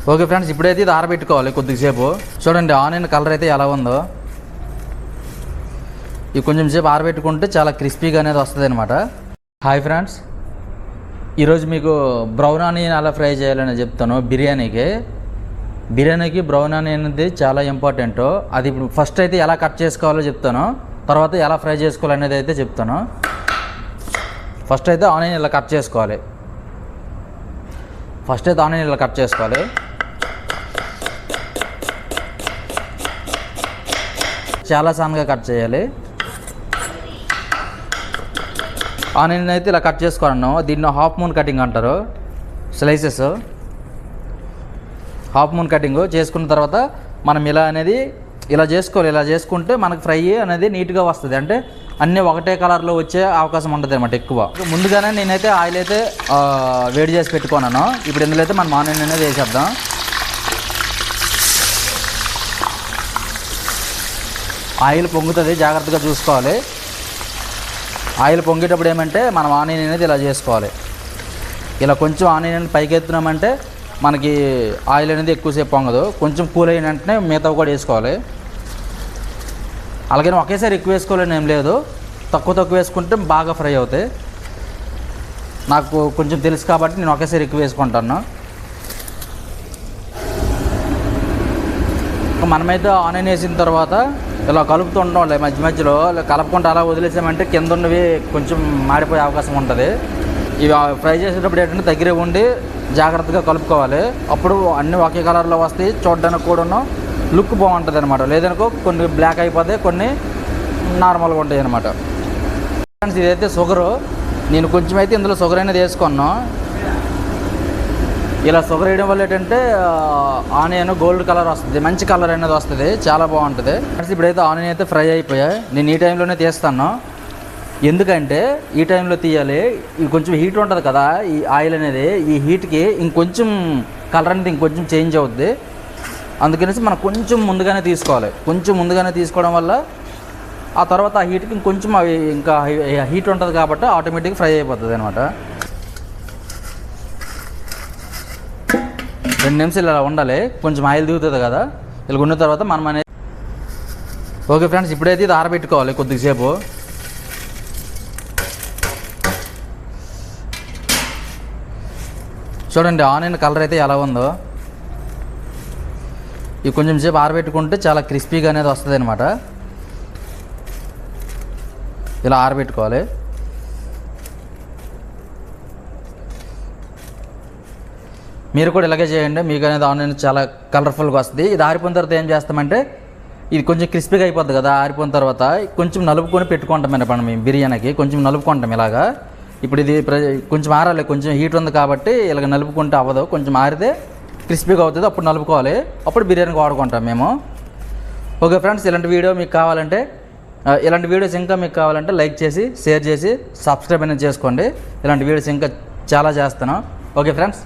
Okay friends, ఇప్పుడైతే ఇది ఆరబెట్టుకోవాలి కొద్దిసేపు. చూడండి ఆనియన్ కలర్ అయితే ఎలా ఉందో. ఇది కొంచెం సేపు ఆరబెట్టుకుంటే చాలా క్రిస్పీగా అనేది వస్తుంది అనమాట. హాయ్ ఫ్రెండ్స్, ఈరోజు మీకు బ్రౌన్ ఆనియన్ ఎలా ఫ్రై చేయాలని చెప్తాను. బిర్యానీకి బ్రౌన్ ఆనియన్ అనేది చాలా ఇంపార్టెంట్. అది ఇప్పుడు ఫస్ట్ అయితే ఎలా కట్ చేసుకోవాలో చెప్తాను, తర్వాత ఎలా ఫ్రై చేసుకోవాలనేది అయితే చెప్తాను. ఫస్ట్ అయితే ఆనియన్ ఇలా కట్ చేసుకోవాలి. చాలా సన్నగా కట్ చేయాలి. ఆనియన్ అయితే ఇలా కట్ చేసుకోవాలన్నాం. దీన్ని హాఫ్ మూన్ కటింగ్ అంటారు. స్లైసెస్ హాఫ్ మూన్ కటింగ్ చేసుకున్న తర్వాత మనం ఇలా చేసుకోవాలి. ఇలా చేసుకుంటే మనకు ఫ్రై అనేది నీట్గా వస్తుంది. అంటే అన్నీ ఒకటే కలర్లో వచ్చే అవకాశం ఉంటుంది అనమాట ఎక్కువ. ముందుగానే నేనైతే ఆయిల్ అయితే వేడి చేసి పెట్టుకున్నాను. ఇప్పుడు ఇందులో అయితే మనం ఆనియన్ అనేది వేసేద్దాం. ఆయిల్ పొంగుతుంది, జాగ్రత్తగా చూసుకోవాలి. ఆయిల్ పొంగేటప్పుడు ఏమంటే మనం ఆనియన్ అనేది ఇలా చేసుకోవాలి. ఇలా కొంచెం ఆనియన్ పైకి ఎత్తున్నామంటే మనకి ఆయిల్ అనేది ఎక్కువసేపు పొంగదు. కొంచెం కూల్ అయిన వెంటనే మిగతా కూడా వేసుకోవాలి. అలాగే ఒకేసారి ఎక్కువ వేసుకోవాలని ఏం లేదు, తక్కువ వేసుకుంటే బాగా ఫ్రై అవుతాయి. నాకు కొంచెం తెలుసు కాబట్టి నేను ఒకేసారి ఎక్కువ వేసుకుంటాను. మనమైతే ఆనియన్ వేసిన తర్వాత ఇలా కలుపుతుంటాం. మధ్యలో కలపకుండా అలా వదిలేసామంటే కింద ఉన్నవి కొంచెం మాడిపోయే అవకాశం ఉంటుంది. ఇవి ఫ్రై చేసేటప్పుడు ఏంటంటే దగ్గర ఉండి జాగ్రత్తగా కలుపుకోవాలి. అప్పుడు అన్నీ ఒకే కలర్లో వస్తాయి, చూడడానికి కూడా లుక్ బాగుంటుంది అనమాట. లేదనుకో కొన్ని బ్లాక్ అయిపోతాయి, కొన్ని నార్మల్గా ఉంటాయి అనమాట. ఫ్రెండ్స్, ఇదైతే షుగరు. నేను కొంచెం అయితే ఇందులో షుగర్ అనేది వేసుకున్నాను. ఇలా షుగర్ వేయడం వల్ల ఏంటంటే ఆనియన్ గోల్డ్ కలర్ వస్తుంది, మంచి కలర్ అనేది వస్తుంది, చాలా బాగుంటుంది. ఫ్రెండ్స్, ఇప్పుడైతే ఆనియన్ అయితే ఫ్రై అయిపోయాయి. నేను ఈ టైంలోనే తీస్తాను. ఎందుకంటే ఈ టైంలో తీయాలి. ఇది కొంచెం హీట్ ఉంటుంది కదా ఈ ఆయిల్ అనేది, ఈ హీట్కి ఇంకొంచెం కలర్ అనేది ఇంకొంచెం చేంజ్ అవుద్ది. అందుకనేసి మనం కొంచెం ముందుగానే తీసుకోవాలి. కొంచెం ముందుగానే తీసుకోవడం వల్ల ఆ తర్వాత ఆ హీట్కి ఇంకొంచెం అవి ఇంకా హీట్ ఉంటుంది కాబట్టి ఆటోమేటిక్గా ఫ్రై అయిపోతుంది అనమాట. 2 నిమిషాలు ఇలా ఉండాలి. కొంచెం ఆయిల్ దిగుతుంది కదా, ఇలా ఉన్న తర్వాత మనం అనేది. ఓకే ఫ్రెండ్స్, ఇప్పుడైతే ఇది ఆరబెట్టుకోవాలి కొద్దిసేపు. చూడండి ఆనియన్ కలర్ అయితే ఎలా ఉందో. ఇది కొంచెం సేపు ఆరబెట్టుకుంటే చాలా క్రిస్పీగా అనేది వస్తుంది అనమాట. ఇలా ఆరబెట్టుకోవాలి. మీరు కూడా ఇలాగే చేయండి, మీకు అనేది ఆనియన్ చాలా కలర్ఫుల్గా వస్తుంది. ఇది ఆరిపోయిన తర్వాత ఏం చేస్తామంటే ఇది కొంచెం క్రిస్పీగా అయిపోద్ది కదా. ఆరిపోయిన తర్వాత కొంచెం నలుపుకొని పెట్టుకుంటాం మనం బిర్యానీకి, కొంచెం నలుపుకుంటాం ఇలాగా. ఇప్పుడు ఇది కొంచెం ఆరాలి, కొంచెం హీట్ ఉంది కాబట్టి ఇలాగ నలుపుకుంటే అవ్వదు. కొంచెం ఆరితే క్రిస్పీగా అవుతుంది, అప్పుడు నలుపుకోవాలి. అప్పుడు బిర్యానీకి వాడుకుంటాం మేము. ఓకే ఫ్రెండ్స్, ఇలాంటి వీడియోస్ ఇంకా మీకు కావాలంటే లైక్ చేసి, షేర్ చేసి, సబ్స్క్రైబ్ అనేది చేసుకోండి. ఇలాంటి వీడియోస్ ఇంకా చాలా చేస్తాను. Okay friends.